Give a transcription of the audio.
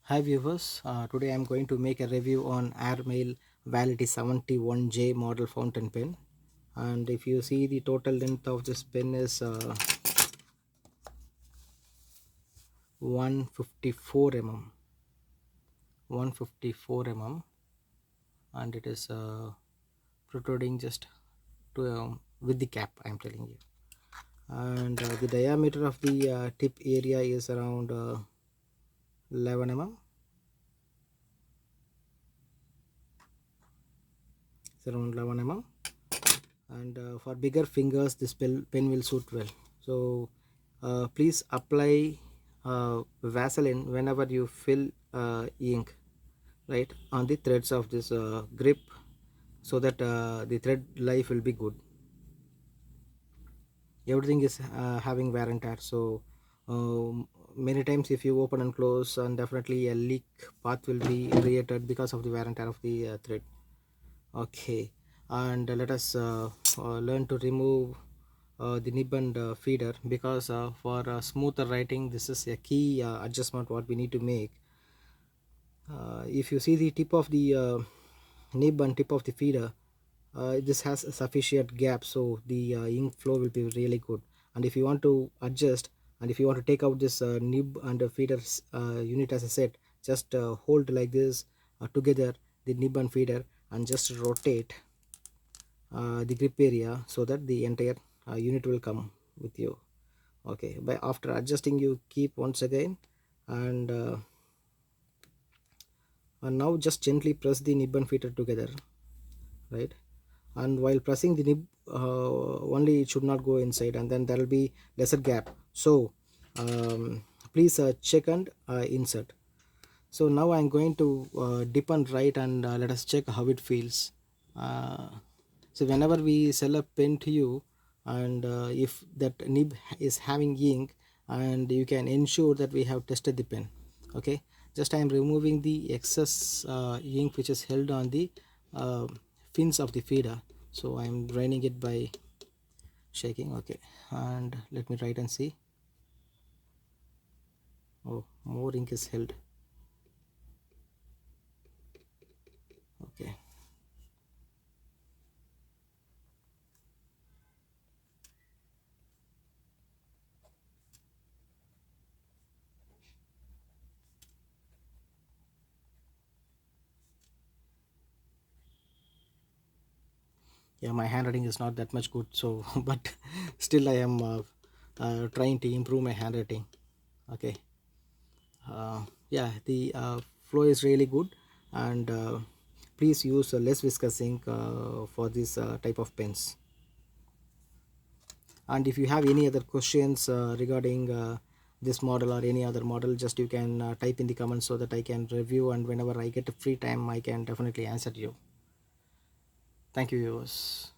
Hi viewers, today I am going to make a review on Airmail Wality 71J model fountain pen. And if you see, the total length of this pen is 154 mm, 154 mm, and it is protruding just to with the cap, I am telling you. And the diameter of the tip area is around 11 mm. It's around 11 mm. And for bigger fingers this pen will suit well. So please apply Vaseline whenever you fill ink, right, on the threads of this grip, so that the thread life will be good. Everything is having wear and tear, so many times if you open and close, and definitely a leak path will be created because of the wear and tear of the thread. Okay, and let us learn to remove the nib and feeder, because for smoother writing this is a key adjustment what we need to make. If you see the tip of the nib and tip of the feeder, this has a sufficient gap, so the ink flow will be really good. And if you want to adjust, and if you want to take out this nib and feeder unit as a set, just hold like this together, the nib and feeder, and just rotate the grip area so that the entire unit will come with you. Okay, by after adjusting you keep once again, and now just gently press the nib and feeder together, right? And while pressing the nib, only it should not go inside, and then there will be lesser gap. So please check and insert. So now I'm going to dip and write, and let us check how it feels. uh, so whenever we sell a pen to you, and if that nib is having ink, and you can ensure that we have tested the pen. Okay, just I am removing the excess ink which is held on the uh, fins of the feeder, so I am draining it by shaking. Okay, and let me write and see. Oh, more ink is held. Okay. Yeah, my handwriting is not that much good, so but still I am trying to improve my handwriting. Okay. Yeah, the flow is really good, and please use less viscous ink for this type of pens. And if you have any other questions regarding this model or any other model, just you can type in the comments so that I can review, and whenever I get a free time I can definitely answer you. Thank you viewers.